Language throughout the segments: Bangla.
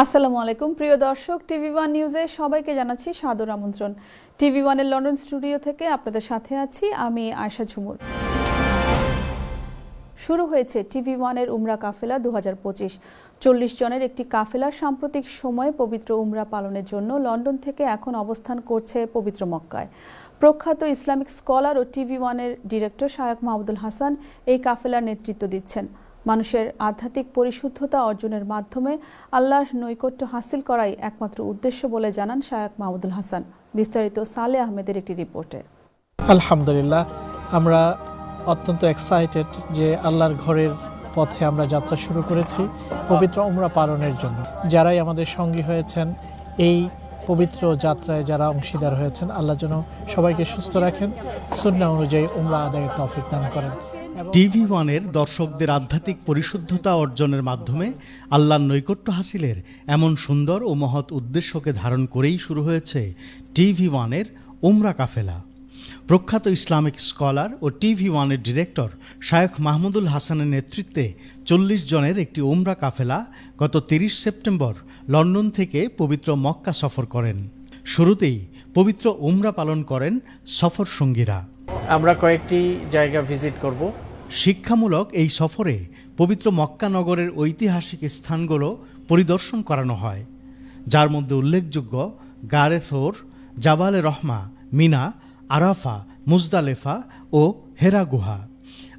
আসসালামু আলাইকুম প্রিয় দর্শক, টিভি ওয়ান নিউজে সবাইকে জানাচ্ছি সাদর আমন্ত্রণ। টিভি ওয়ানের লন্ডন স্টুডিও থেকে আপনাদের সাথে আছি আমি আয়েশা ঝুমুর। শুরু হয়েছে টিভি ওয়ানের উমরা কাফেলা 2025। 40 জনের একটি কাফেলার সাম্প্রতিক সময়ে পবিত্র উমরা পালনের জন্য লন্ডন থেকে এখন অবস্থান করছে পবিত্র মক্কায়। প্রখ্যাত ইসলামিক স্কলার ও টিভি ওয়ানের ডিরেক্টর শায়খ মাহমুদুল হাসান এই কাফেলার নেতৃত্ব দিচ্ছেন। মানুষের আধ্যাত্মিক পরিশুদ্ধতা অর্জনের মাধ্যমে আল্লাহর নৈকট্য হাসিল করাই একমাত্র উদ্দেশ্য বলে জানান শায়খ মাহমুদুল হাসান। বিস্তারিত সালে আহমেদের একটি রিপোর্টে। আলহামদুলিল্লাহ, আমরা অত্যন্ত এক্সাইটেড যে আল্লাহর ঘরের পথে আমরা যাত্রা শুরু করেছি পবিত্র উমরা পালনের জন্য। যারাই আমাদের সঙ্গী হয়েছেন এই পবিত্র যাত্রায়, যারা অংশীদার হয়েছেন, আল্লাহ যেন সবাইকে সুস্থ রাখেন, সুন্নাহ অনুযায়ী উমরা আদায়ের তৌফিক দান করেন। টিভি ওয়ানের দর্শকদের আধ্যাত্মিক পরিশুদ্ধতা অর্জনের মাধ্যমে আল্লাহর নৈকট্য হাসিলের এমন সুন্দর ও মহৎ উদ্দেশ্যকে ধারণ করেই শুরু হয়েছে টিভি ওয়ানের উমরা কাফেলা। প্রখ্যাত ইসলামিক স্কলার ও টিভি ওয়ানের ডিরেক্টর শায়খ মাহমুদুল হাসানের নেতৃত্বে 40 জনের একটি উমরা কাফেলা গত 30 সেপ্টেম্বর লন্ডন থেকে পবিত্র মক্কা সফর করেন। শুরুতেই পবিত্র উমরা পালন করেন সফর সঙ্গীরা। আমরা কয়েকটি জায়গা ভিজিট করব। শিক্ষামূলক এই সফরে পবিত্র মক্কা নগরের ঐতিহাসিক স্থানগুলো পরিদর্শন করানো হয়, যার মধ্যে উল্লেখযোগ্য গারে থোর, জাবালে রহমা, মিনা, আরাফা, মুজদালেফা ও হেরা গুহা।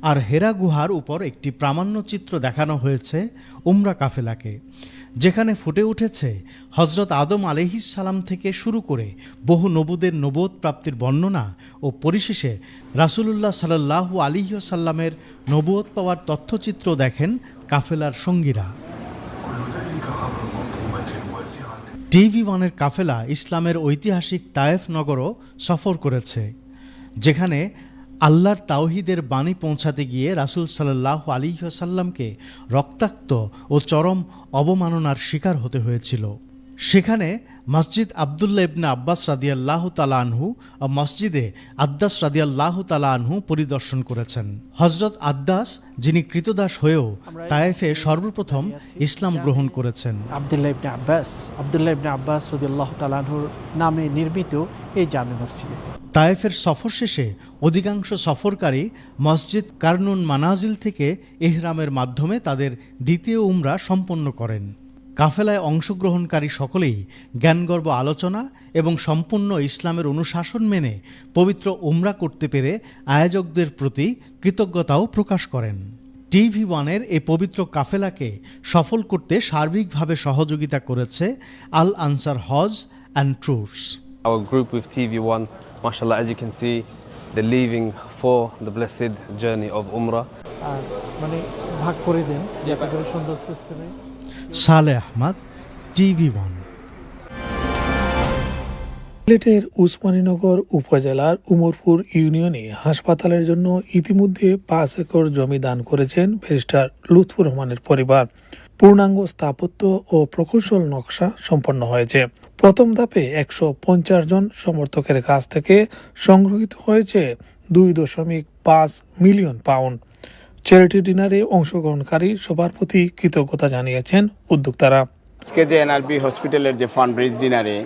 আর হেরা গুহার উপর একটি প্রামাণ্যচিত্র দেখানো হয়েছে উমরা কাফেলাকে, যেখানে ফুটে উঠেছে হজরত আদম আলাইহিসসালাম থেকে শুরু করে বহু নবুদের নবুয়ত প্রাপ্তির বর্ণনা ও পরিশেষে রাসূলুল্লাহ সাল্লাল্লাহু আলাইহি ওয়াসাল্লামের নবুয়ত পাওয়ার তথ্যচিত্র দেখেন কাফেলার সঙ্গীরা। টিভি ওয়ানের কাফেলা ইসলামের ঐতিহাসিক তায়েফ নগরও সফর করেছে, যেখানে আল্লাহর তাওহীদের বাণী পৌঁছাতে গিয়ে রাসূল সাল্লাল্লাহু আলাইহি ওয়াসাল্লামকে রক্তাক্ত ও চরম অবমাননার শিকার হতে হয়েছিল। সেখানে মসজিদ আবদুল্লাহ ইবনে আব্বাস রাদিয়াল্লাহু তাআলা আনহু ও মসজিদে আদ্দাস রাদিয়াল্লাহু তাআলা আনহু পরিদর্শন করেছেন। হযরত আদ্দাস, যিনি কৃতদাস হয়েও তায়েফে সর্বপ্রথম ইসলাম গ্রহণ করেছেন। আবদুল্লাহ ইবনে আব্বাস রাদিয়াল্লাহু তাআলা আনহুর নামে নির্মিত এই জামে মসজিদে তায়েফের সফর শেষে অধিকাংশ সফরকারী মসজিদ কারনুন মানাজিল থেকে ইহরামের মাধ্যমে তাদের দ্বিতীয় উমরা সম্পন্ন করেন। কাফেলায় অংশগ্রহণকারী সকলেই জ্ঞানগর্ভ আলোচনা এবং সম্পূর্ণ ইসলামের অনুশাসন মেনে পবিত্র উমরা করতে পেরে আয়োজকদের প্রতি কৃতজ্ঞতাও প্রকাশ করেন। টিভি ওয়ানের এই পবিত্র কাফেলাকে সফল করতে সার্বিকভাবে সহযোগিতা করেছে Al Ansar Hajj and tours. Our group with TV1, mashallah, as you can see, they're leaving for the blessed journey of Umrah. আর মানে ভাগ করে দেন যাতে করে সুন্দর সিস্টেমে। সালে আহমদ, টিভি ওয়ান। সিলেটের উসমানীনগর উপজেলার উমরপুর ইউনিয়নে হাসপাতালের জন্য ইতিমধ্যে 5 একর জমি দান করেছেন ব্যারিস্টার লুৎফুর রহমানের পরিবার। পূর্ণাঙ্গ স্থাপত্য ও প্রকৌশল নকশা সম্পন্ন হয়েছে। প্রথম ধাপে 150 জন সমর্থকের কাছ থেকে সংগ্রহীত হয়েছে 2.5 মিলিয়ন পাউন্ড। চ্যারিটি ডিনারে অংশগ্রহণকারী সবার প্রতি কৃতজ্ঞতা জানিয়েছেন উদ্যোক্তারা। আজকে যে এনআরবি হসপিটালের যে ফান্ড রেজ ডিনারে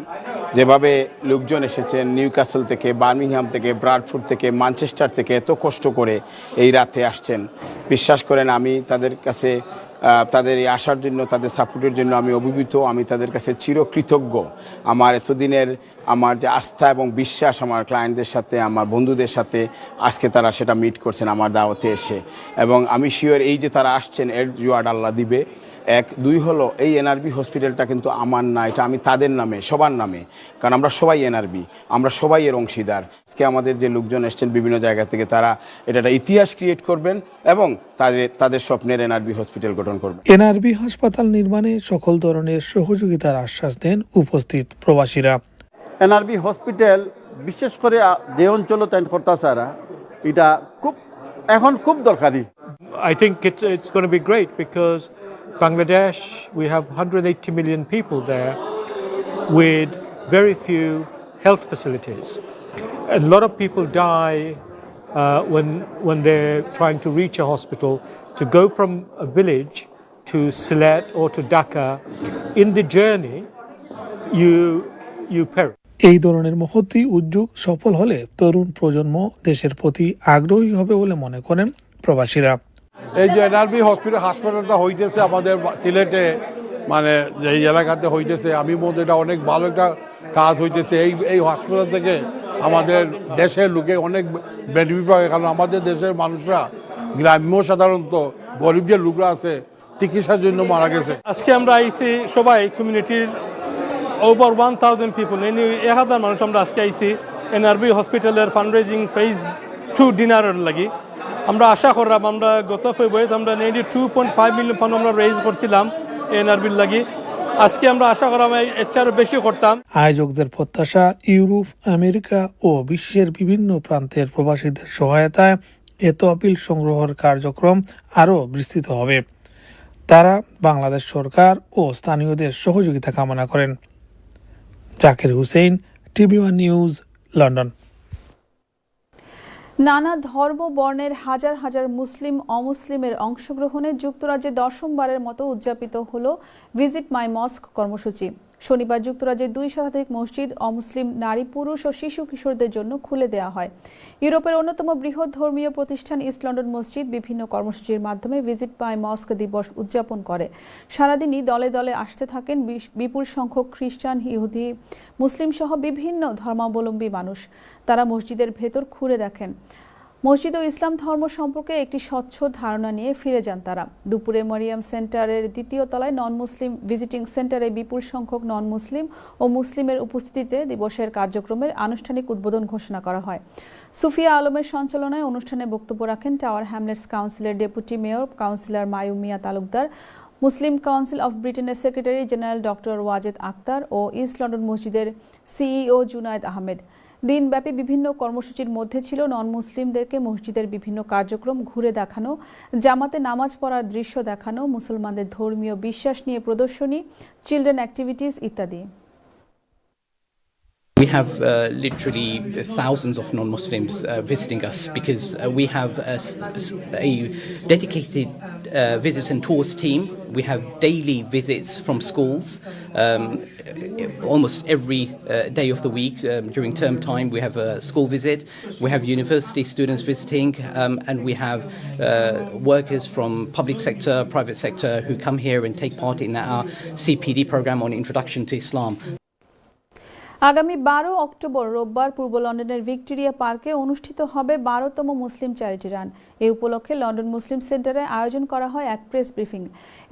যেভাবে লোকজন এসেছেন নিউক্যাসল থেকে, বার্মিংহাম থেকে, ব্রাডফোর্ড থেকে, ম্যানচেস্টার থেকে এত কষ্ট করে এই রাতে আসছেন, বিশ্বাস করেন আমি তাদের কাছে তাদের এই আসার জন্য, তাদের সাপোর্টের জন্য আমি অভিভূত। আমি তাদের কাছে চিরকৃতজ্ঞ। আমার এতদিনের আমার যে আস্থা এবং বিশ্বাস আমার ক্লায়েন্টদের সাথে, আমার বন্ধুদের সাথে, আজকে তারা সেটা মিট করছেন আমার দাওয়াতে এসে। এবং আমি শিওর এই যে তারা আসছেন এর রিওয়ার্ড আল্লাহ দিবে। 1, 2 হলো এই এনআরবি হসপিটালটা কিন্তু আমার না, এটা আমি তাদের নামে, সবার নামে, কারণ আমরা সবাই এনআরবি, আমরা সবাই এর অংশীদার। আজকে আমাদের যে লোকজন এসছেন বিভিন্ন জায়গা থেকে, তারা এটা ইতিহাস ক্রিয়েট করবেন এবং তাদের স্বপ্নের এনআরবি হসপিটাল গঠন করবেন। এনআরবি হাসপাতাল নির্মাণে সকল ধরনের সহযোগিতার আশ্বাস দেন উপস্থিত প্রবাসীরা। এনআরবি হসপিটাল বিশেষ করে যে অঞ্চলে তাই করতাছারা এটা এখন খুব দরকারি। I think it's going to be great because Bangladesh, we have 180 million people there with very few health facilities. A lot of people die when they're trying to reach a hospital. To go from a village to Sylhet or to Dhaka in the journey, you perish. এই ধরনের মহতী উদ্যোগ সফল হলে তরুণ প্রজন্ম দেশের প্রতি আগ্রহী হবে বলে মনে করেন প্রবাসীরা। এই যে এনআরবি হাসপাতালটা হইতেছে আমাদের সিলেটে, মানে এই এলাকাতে হইতেছে, আমি মনে এটা অনেক ভালো একটা কাজ হইতেছে। এই হাসপাতাল থেকে আমাদের দেশের লোকে অনেক বেনিফিট পাবে, কারণ আমাদের দেশের মানুষরা গ্রাম্য সাধারণত গরিব যে লোকরা আছে চিকিৎসার জন্য মারা গেছে। আজকে আমরা আইছি সবাই কমিউনিটির ওভার 1000 পিপল, 1000 মানুষ আমরা আজকে আইছি এনআরবি হসপিটালের ফান্ডরেজিং ফেজ 2 ডিনারের লাগি। আমরা আশা করলাম আমরা গত ফেব্রুয়ারিতে আমরা 2.5 মিলিয়ন পাউন্ড আমরা রেজ করছিলাম এনআরবির লাগি। আজকে আমরা আশা করলাম এর চেয়ে বেশি করতাম। আয়োজকদের প্রত্যাশা ইউরোপ, আমেরিকা ও বিশ্বের বিভিন্ন প্রান্তের প্রবাসীদের সহায়তায় এ তহবিল সংগ্রহের কার্যক্রম আরও বিস্তৃত হবে। তারা বাংলাদেশ সরকার ও স্থানীয়দের সহযোগিতা কামনা করেন। Zakir Hussain, TV1 news, London. নানা ধর্ম বর্ণের হাজার হাজার মুসলিম অমুসলিমের অংশগ্রহণে যুক্তরাজ্যে দশমবারের মতো উদযাপিত হল ভিজিট মাই মস্ক কর্মসূচি। শনিবার যুক্তরাজ্যে 2 শতাধিক মসজিদ অমুসলিম নারী, পুরুষ ও শিশু কিশোরদের জন্য খুলে দেওয়া হয়। ইউরোপের অন্যতম বৃহৎ ধর্মীয় প্রতিষ্ঠান ইস্ট লন্ডন মসজিদ বিভিন্ন কর্মসূচির মাধ্যমে ভিজিট মাই মস্ক দিবস উদযাপন করে। সারাদিনই দলে দলে আসতে থাকেন বিপুল সংখ্যক খ্রিস্টান, ইহুদি, মুসলিম সহ বিভিন্ন ধর্মাবলম্বী মানুষ। তারা মসজিদের ভেতর ঘুরে দেখেন। মসজিদ ও ইসলাম ধর্ম সম্পর্কে একটি স্বচ্ছ ধারণা নিয়ে ফিরে যান তারা। দুপুরে মারিয়াম সেন্টারের 2য় তলায় নন মুসলিম ভিজিটিং সেন্টারে বিপুল সংখ্যক নন মুসলিম ও মুসলিমের উপস্থিতিতে দিবসের কার্যক্রমের আনুষ্ঠানিক উদ্বোধন ঘোষণা করা হয়। সুফিয়া আলমের সঞ্চালনায় অনুষ্ঠানে বক্তব্য রাখেন টাওয়ার হ্যামলেটস কাউন্সিলের deputy mayor councillor Mayum Miah Talukdar, Muslim council of ব্রিটেনের secretary general doctor Wajed Akhtar ও ইস্ট লন্ডন মসজিদের সিইও জুনায়েদ আহমেদ। দিনব্যাপী বিভিন্ন কর্মসূচির মধ্যে ছিল নন মুসলিমদেরকে মসজিদের বিভিন্ন কার্যক্রম ঘুরে দেখানো, জামাতে নামাজ পড়ার দৃশ্য দেখানো, মুসলমানদের ধর্মীয় বিশ্বাস নিয়ে প্রদর্শনী, চিলড্রেন অ্যাক্টিভিটিস ইত্যাদি। We have literally thousands of non-Muslims visiting us because we have a dedicated visits and tours team. We have daily visits from schools almost every day of the week. During term time we have a school visit, we have university students visiting, and we have workers from public sector, private sector who come here and take part in our CPD program on Introduction to Islam. আগামী 12 অক্টোবর রোববার পূর্ব লন্ডনের ভিক্টোরিয়া পার্কে অনুষ্ঠিত হবে 12তম মুসলিম চ্যারিটি রান। এই উপলক্ষে লন্ডন মুসলিম সেন্টারে আয়োজন করা হয় এক প্রেস ব্রিফিং।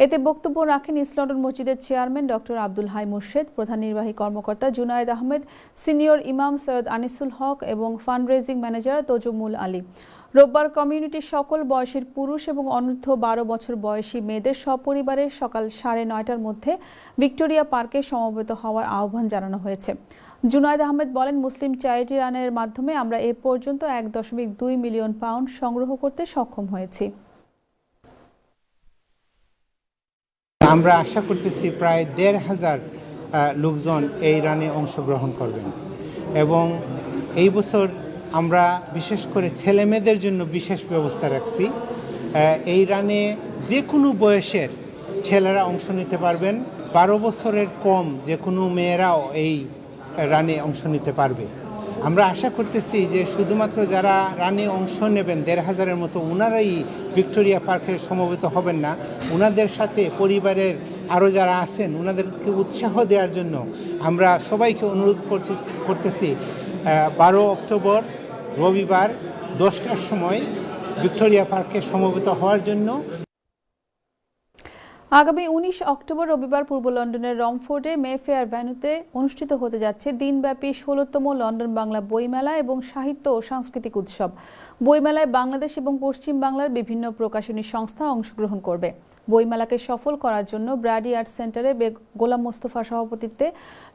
এতে বক্তব্য রাখেন ইস্ট লন্ডন মসজিদের চেয়ারম্যান ডক্টর আব্দুল হাই মুর্শেদ, প্রধান নির্বাহী কর্মকর্তা জুনায়েদ আহমেদ, সিনিয়র ইমাম সৈয়দ আনিসুল হক এবং ফান্ডরেজিং ম্যানেজার তজুমুল আলী। রোববার কমিউনিটির সকল বয়সের পুরুষ এবং অনূর্ধ্ব 12 বছর বয়সী মেয়েদের সপরিবারে সকাল 9:30টার মধ্যে ভিক্টোরিয়া পার্কে সমবেত হওয়ার আহ্বান জানানো হয়েছে। জুনায়েদ আহমেদ বলেন, মুসলিম চ্যারিটি রানের মাধ্যমে আমরা এ পর্যন্ত 1.2 মিলিয়ন পাউন্ড সংগ্রহ করতে সক্ষম হয়েছি। আমরা আশা করতেছি প্রায় 1,500 লোকজন এই রানে অংশগ্রহণ করবেন এবং এই বছর আমরা বিশেষ করে ছেলে মেয়েদের জন্য বিশেষ ব্যবস্থা রাখছি। এই রানে যে কোনো বয়সের ছেলেরা অংশ নিতে পারবেন, 12 বছরের কম যে কোনো মেয়েরাও এই রানে অংশ নিতে পারবে। আমরা আশা করতেছি যে শুধুমাত্র যারা রানে অংশ নেবেন 1,500-এর মতো, ওনারাই ভিক্টোরিয়া পার্কে সমবেত হবেন না, ওনাদের সাথে পরিবারের আরও যারা আছেন ওনাদেরকে উৎসাহ দেওয়ার জন্য আমরা সবাইকে অনুরোধ করতেছি 12 অক্টোবর রবিবার 10টার সময় ভিক্টোরিয়া পার্কে সমবেত হওয়ার জন্য। আগামী 19 অক্টোবর রবিবার পূর্ব লন্ডনের রমফোর্ডে মেফেয়ার ভেন্যুতে অনুষ্ঠিত হতে যাচ্ছে দিনব্যাপী 16তম লন্ডন বাংলা বইমেলা এবং সাহিত্য ও সাংস্কৃতিক উৎসব। বইমেলায় বাংলাদেশ এবং পশ্চিম বাংলার বিভিন্ন প্রকাশনী সংস্থা অংশগ্রহণ করবে। বইমেলাকে সফল করার জন্য ব্র্যাডি আর্ট সেন্টারে গোলাম মোস্তফার সভাপতিত্বে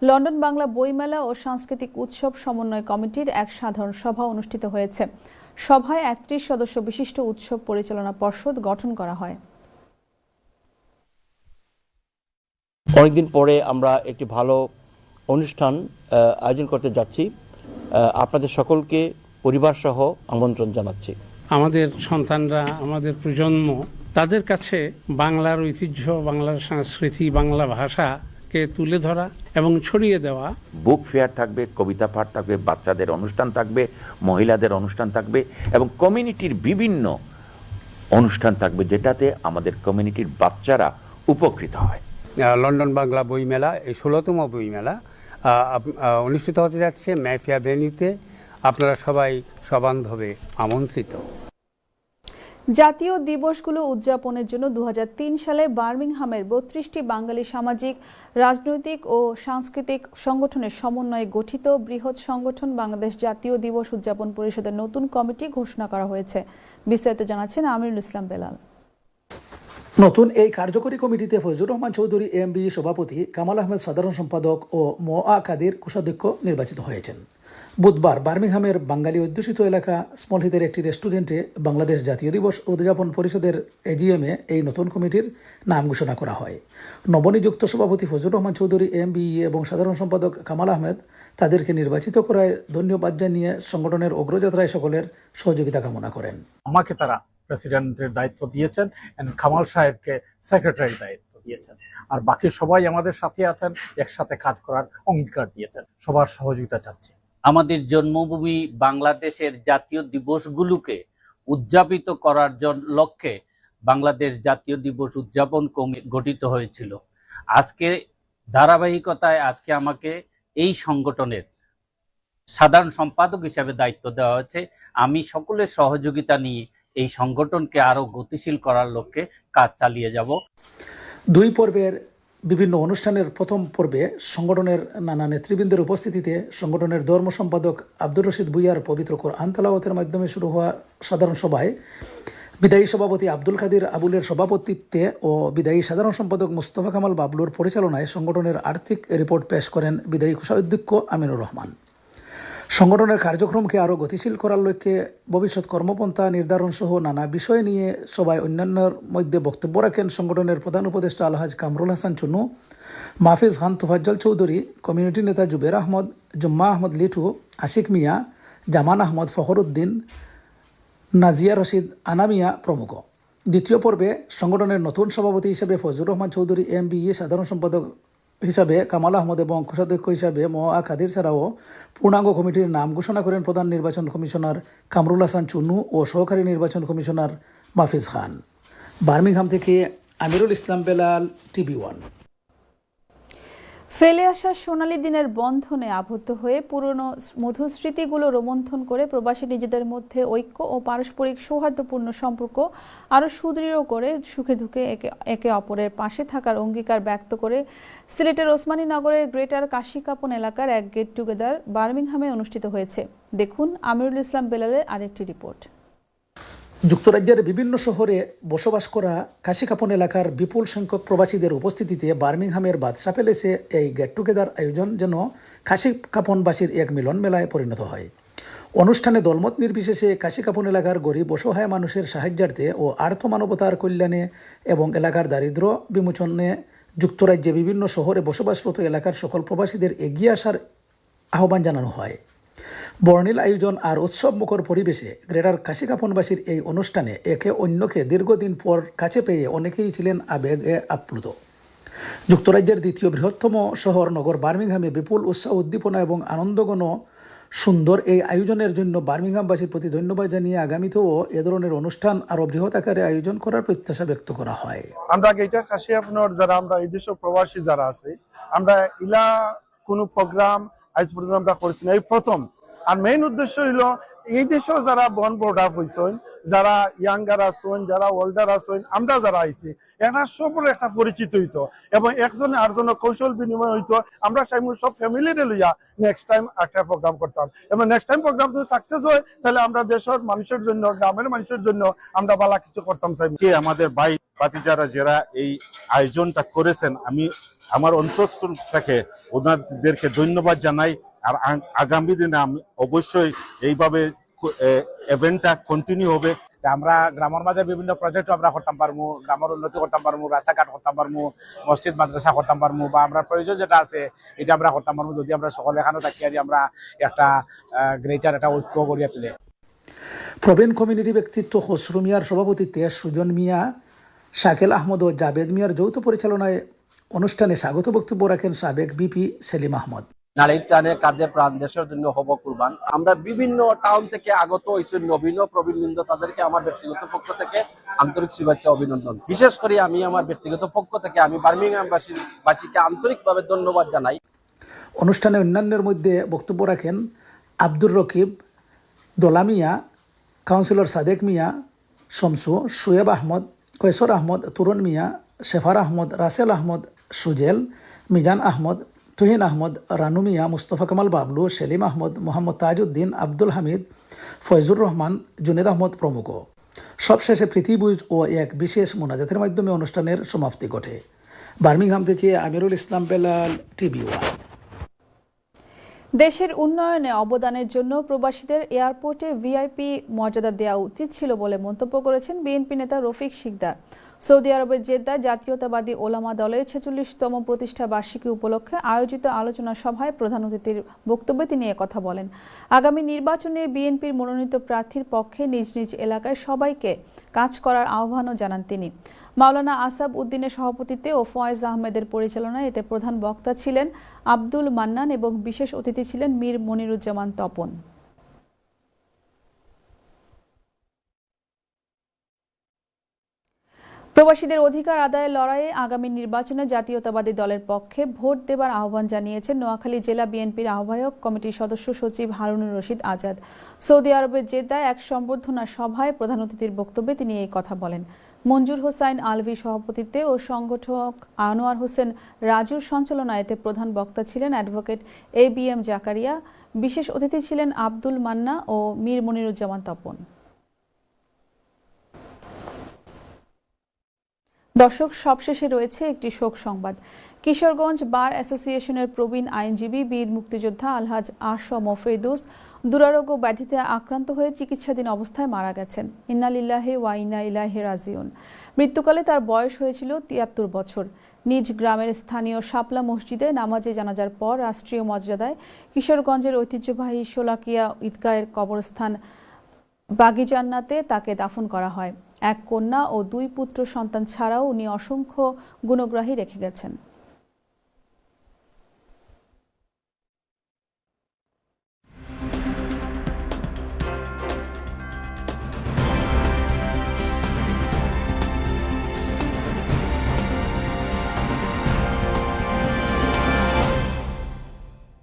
লন্ডন বাংলা বইমেলা ও সাংস্কৃতিক উৎসব সমন্বয় কমিটির এক সাধারণ সভা অনুষ্ঠিত হয়েছে। সভায় 31 সদস্য বিশিষ্ট উৎসব পরিচালনা পর্ষদ গঠন করা হয়। অনেকদিন পরে আমরা একটি ভালো অনুষ্ঠান আয়োজন করতে যাচ্ছি। আপনাদের সকলকে পরিবার সহ আমন্ত্রণ জানাচ্ছি। আমাদের সন্তানরা, আমাদের প্রজন্ম, তাদের কাছে বাংলার ঐতিহ্য, বাংলার সংস্কৃতি, বাংলা ভাষা ইতিহাসকে তুলে ধরা এবং ছড়িয়ে দেওয়া। বুক ফেয়ার থাকবে, কবিতা পাঠ থাকবে, বাচ্চাদের অনুষ্ঠান থাকবে, মহিলাদের অনুষ্ঠান থাকবে এবং কমিউনিটির বিভিন্ন অনুষ্ঠান থাকবে, যেটাতে আমাদের কমিউনিটির বাচ্চারা উপকৃত হয়। লন্ডন বাংলা বইমেলা, এই 16তম বইমেলা অনুষ্ঠিত হতে যাচ্ছে ম্যাফিয়া ভেন্যুতে। আপনারা সবাই সবান্ধবে আমন্ত্রিত। জাতীয় দিবসগুলো উদযাপনের জন্য 2003 সালে বার্মিংহামের 32টি বাঙালি সামাজিক, রাজনৈতিক ও সাংস্কৃতিক সংগঠনের সমন্বয়ে গঠিত বৃহৎ সংগঠন বাংলাদেশ জাতীয় দিবস উদযাপন পরিষদের নতুন কমিটি ঘোষণা করা হয়েছে। বিস্তারিত জানাচ্ছেন আমিরুল ইসলাম বেলাল। নতুন এই কার্যকরী কমিটিতে ফজলুর রহমান চৌধুরী এমবি সভাপতি, কামাল আহমেদ সাধারণ সম্পাদক ও মোয়া কাদির কোষাধ্যক্ষ নির্বাচিত হয়েছেন। বুধবার বার্মিংহামের বাঙালি অধ্যুষিত এলাকা স্মলহিতের একটি রেস্টুরেন্টে বাংলাদেশ জাতীয় দিবস উদযাপন পরিষদের এজিএমে এই নতুন কমিটির নাম ঘোষণা করা হয়। নবনিযুক্ত সভাপতি ফজলুর রহমান চৌধুরী এমবি এবং সাধারণ সম্পাদক কামাল আহমেদ তাদেরকে নির্বাচিত করায় ধন্যবাদ জানিয়ে সংগঠনের অগ্রযাত্রায় সকলের সহযোগিতা কামনা করেন। আমাকে তারা প্রেসিডেন্টের দায়িত্ব দিয়েছেন, কামাল সাহেবকে সেক্রেটারির দায়িত্ব দিয়েছেন, আর বাকি সবাই আমাদের সাথে আছেন, একসাথে কাজ করার অঙ্গীকার দিয়েছেন। সবার সহযোগিতা চাচ্ছি। আমাদের জন্মভূমি বাংলাদেশের জাতীয় দিবসগুলোকে উদযাপিত করার লক্ষ্যে বাংলাদেশ জাতীয় দিবস উদযাপন কমিটি গঠিত হয়েছিল। আজকে ধারাবাহিকতায় আজকে আমাকে এই সংগঠনের সাধারণ সম্পাদক হিসেবে দায়িত্ব দেওয়া হয়েছে। আমি সকলের সহযোগিতা নিয়ে এই সংগঠনকে আরো গতিশীল করার লক্ষ্যে কাজ চালিয়ে যাব। 2 পর্বের বিভিন্ন অনুষ্ঠানের প্রথম পর্বে সংগঠনের নানা নেতৃবৃন্দের উপস্থিতিতে সংগঠনের ধর্ম সম্পাদক আব্দুর রশিদ ভুইয়ার পবিত্র কোরআন তেলাওয়াতের মাধ্যমে শুরু হওয়া সাধারণ সভায় বিদায়ী সভাপতি আব্দুল কাদির আবুলের সভাপতিত্বে ও বিদায়ী সাধারণ সম্পাদক মুস্তফা কামাল বাবলুর পরিচালনায় সংগঠনের আর্থিক রিপোর্ট পেশ করেন বিদায়ী কোষাধ্যক্ষ আমিনুর রহমান। সংগঠনের কার্যক্রমকে আরও গতিশীল করার লক্ষ্যে ভবিষ্যৎ কর্মপন্থা নির্ধারণ সহ নানা বিষয় নিয়ে সবাই অন্যান্যের মধ্যে বক্তব্য রাখেন সংগঠনের প্রধান উপদেষ্টা আলহাজ কামরুল হাসান চুনু, মাহফিজ খান তোফাজ্জল চৌধুরী, কমিউনিটি নেতা জুবের আহমদ, জুম্মা আহমদ লিটু, আশিক মিয়া, জামান আহমদ ফখরুদ্দিন, নাজিয়া রশিদ আনামিয়া প্রমুখ। দ্বিতীয় পর্বে সংগঠনের নতুন সভাপতি হিসেবে ফজলুর রহমান চৌধুরী এমবিএ, সাধারণ সম্পাদক হিসাবে কামাল আহমদ এবং কোষাধ্যক্ষ হিসাবে মোয়া কাদির ছাড়াও পূর্ণাঙ্গ কমিটির নাম ঘোষণা করেন প্রধান নির্বাচন কমিশনার কামরুল হাসান চুনু ও সহকারী নির্বাচন কমিশনার মাহফিজ খান। বার্মিংহাম থেকে আমিরুল ইসলাম বেলাল, টিভি1। ফেলে আসা সোনালী দিনের বন্ধনে আবদ্ধ হয়ে পুরনো মধুস্মৃতিগুলো রোমন্থন করে প্রবাসী নিজেদের মধ্যে ঐক্য ও পারস্পরিক সৌহার্দ্যপূর্ণ সম্পর্ক আরও সুদৃঢ় করে সুখে দুঃখে একে অপরের পাশে থাকার অঙ্গীকার ব্যক্ত করে সিলেটের ওসমানী নগরের গ্রেটার কাশিকাপন এলাকার এক গেট টুগেদার বার্মিংহামে অনুষ্ঠিত হয়েছে। দেখুন আমিরুল ইসলাম বেলালের আরেকটি রিপোর্ট। যুক্তরাজ্যের বিভিন্ন শহরে বসবাস করা কাশিকাপন এলাকার বিপুল সংখ্যক প্রবাসীদের উপস্থিতিতে বার্মিংহামের বাদশা প্যালেসে এই গেট টুগেদার আয়োজন যেন কাশিকাপনবাসীর এক মিলন মেলায় পরিণত হয়। অনুষ্ঠানে দলমত নির্বিশেষে কাশিকাপন এলাকার গরিব অসহায় মানুষের সাহায্যার্থে ও আর্থ মানবতার কল্যাণে এবং এলাকার দারিদ্র্য বিমোচনে যুক্তরাজ্যে বিভিন্ন শহরে বসবাসরত এলাকার সকল প্রবাসীদের এগিয়ে আসার আহ্বান জানানো হয়। বর্ণিল আয়োজন আর উৎসবমুখর পরিবেশে গ্রেটার কাশিকাপনবাসীর এই অনুষ্ঠানে একে অন্যকে দীর্ঘদিন পর কাছে পেয়ে অনেকেই ছিলেন আবেগে আপ্লুত। যুক্তরাজ্যের দ্বিতীয় বৃহত্তম শহর নগর বার্মিংহামে বিপুল উৎসাহ উদ্দীপনা এবং আনন্দঘন সুন্দর এই আয়োজনের জন্য বার্মিংহামবাসীর প্রতি ধন্যবাদ জানিয়ে আগামীতেও এ ধরনের অনুষ্ঠান আরও বৃহৎ আকারে আয়োজন করার প্রত্যাশা ব্যক্ত করা হয়। আমরা গ্রেটার কাশিকাপনের যারা আমরা এই দেশের প্রবাসী যারা আছে, আমরা ইলা কোনো প্রোগ্রাম আজ পর্যন্ত আমরা করছি না, এই প্রথম। আর মেইন উদ্দেশ্য হইলো এই দেশেও যারা বন বোর্ডার হয়েছেন, যারা ইয়াঙ্গার আছেন, যারা ওল্ডার আছেন, আমরা যারা আইছি এরা সবর একটা পরিচিত হইতো এবং একজনে আরেকজনের কৌশল বিনিময় হইতো। আমরা সব ফ্যামিলিরে লইয়া নেক্সট টাইম একটা প্রোগ্রাম করতাম এবং নেক্সট টাইম প্রোগ্রাম যদি সাকসেস হয় তাহলে আমরা দেশের মানুষের জন্য, গ্রামের মানুষের জন্য আমরা ভালো কিছু করতাম চাই। আমাদের ভাই ভাতিজারা যারা এই আয়োজনটা করেছেন, আমি আমার অন্তঃস্থল থেকে ওনাদেরকে ধন্যবাদ জানাই। আর আগামী দিনে আমি অবশ্যই এইভাবে ইভেন্টটা কন্টিনিউ হবে। আমরা গ্রামের মাঝে বিভিন্ন প্রজেক্ট আমরা করতাম পারবো, গ্রামের উন্নতি করতাম পারবো, রাস্তাঘাট করতাম পারবো, মসজিদ মাদ্রাসা করতাম পারবো, বা আমরা প্রয়োজন যেটা আছে এটা আমরা করতাম পারবো যদি আমরা সকলে এখানে থাকি আর আমরা একটা গ্রেটার একটা ঐক্য গড়িয়ে তুলে। প্রবীণ কমিউনিটি ব্যক্তিত্ব খসরু মিয়ার সভাপতিত্বে সুজন মিয়া, শাকিল আহমদ ও জাবেদ মিয়ার যৌথ পরিচালনায় অনুষ্ঠানে স্বাগত বক্তব্য রাখেন সাবেক বিপি সেলিম আহমদ। নারীর টানে কাঁধে প্রাণ, দেশের জন্য হব কুরবান। আমরা বিভিন্ন টাউন থেকে আগত হয়েছি নবীন প্রবীণবৃন্দ, তাদেরকে আমার ব্যক্তিগত পক্ষ থেকে আন্তরিক শুভেচ্ছা অভিনন্দন। বিশেষ করে আমি আমার ব্যক্তিগত পক্ষ থেকে আমি বার্মিংহামবাসীকে আন্তরিকভাবে ধন্যবাদ জানাই। অনুষ্ঠানে অন্যান্যের মধ্যে বক্তব্য রাখেন আব্দুর রকিব, দোলা মিয়া, কাউন্সিলর সাদেক মিয়া, শমসু, শুয়েব আহমদ, কৈশোর আহমদ, তুরন মিয়া, শেফার আহমদ, রাসেল আহমদ, সুজেল, মিজান আহমদ, তুহিন আহমদ, রানু মিয়া, মুস্তফা কামাল বাবলু, সেলিম আহমদ, মোহাম্মদ তাজউদ্দিন, আব্দুল হামিদ, ফয়জুর রহমান, জুনেদ আহমদ প্রমুখ। সবশেষে পৃথিবীজ ও এক বিশেষ মোনাজাতের মাধ্যমে অনুষ্ঠানের সমাপ্তি ঘটে। বার্মিংহাম থেকে আমিরুল ইসলাম বেলাল, টিভি1। দেশের উন্নয়নে অবদানের জন্য প্রবাসীদের এয়ারপোর্টে ভিআইপি মর্যাদা দেওয়া উচিত ছিল বলে মন্তব্য করেছেন বিএনপি নেতা রফিক শিকদার। সৌদি আরবের জেদ্দায় জাতীয়তাবাদী ওলামা দলের 46তম প্রতিষ্ঠা বার্ষিকী উপলক্ষে আয়োজিত আলোচনা সভায় প্রধান অতিথির বক্তব্যে তিনি একথা বলেন। আগামী নির্বাচনে বিএনপির মনোনীত প্রার্থীর পক্ষে নিজ নিজ এলাকায় সবাইকে কাজ করার আহ্বানও জানান তিনি। মাওলানা আসাব উদ্দিনের সভাপতিত্বে ও ফয়েজ আহমেদের পরিচালনায় এতে প্রধান বক্তা ছিলেন আব্দুল মান্নান এবং বিশেষ অতিথি ছিলেন মীর মনিরুজ্জামান তপন। প্রবাসীদের অধিকার আদায়ের লড়াইয়ে আগামী নির্বাচনে জাতীয়তাবাদী দলের পক্ষে ভোট দেবার আহ্বান জানিয়েছেন নোয়াখালী জেলা বিএনপির আহ্বায়ক কমিটির সদস্য সচিব হারুনুর রশিদ আজাদ। সৌদি আরবের জেদ্দায় এক সম্বর্ধনা সভায় প্রধান অতিথির বক্তব্যে তিনি এই কথা বলেন। মঞ্জুর হোসাইন আলভী সভাপতিত্বে ও সংগঠক আনোয়ার হোসেন রাজুর সঞ্চালনায় এতে প্রধান বক্তা ছিলেন অ্যাডভোকেট ABM জাকারিয়া, বিশেষ অতিথি ছিলেন আব্দুল মান্না ও মীর মনিরুজ্জামান তপন। দর্শক, সবশেষে রয়েছে একটি শোক সংবাদ। কিশোরগঞ্জ বার অ্যাসোসিয়েশনের প্রবীণ আইনজীবী বীর মুক্তিযোদ্ধা আলহাজ আসম ফেরদৌস দুরারোগ্য ব্যাধিতে আক্রান্ত হয়ে চিকিৎসাধীন অবস্থায় মারা গেছেন। ইন্না লিল্লাহি ওয়া ইন্না ইলাইহি রাজিউন। মৃত্যুকালে তার বয়স হয়েছিল 73 বছর। নিজ গ্রামের স্থানীয় শাপলা মসজিদে নামাজে জানাজার পর রাষ্ট্রীয় মর্যাদায় কিশোরগঞ্জের ঐতিহ্যবাহী শোলাকিয়া ঈদগাহের কবরস্থান বাগি জান্নাতে তাকে দাফন করা হয়। এক কন্যা ও 2 পুত্র সন্তান ছাড়াও উনি অসংখ্য গুণগ্রাহী রেখে গেছেন।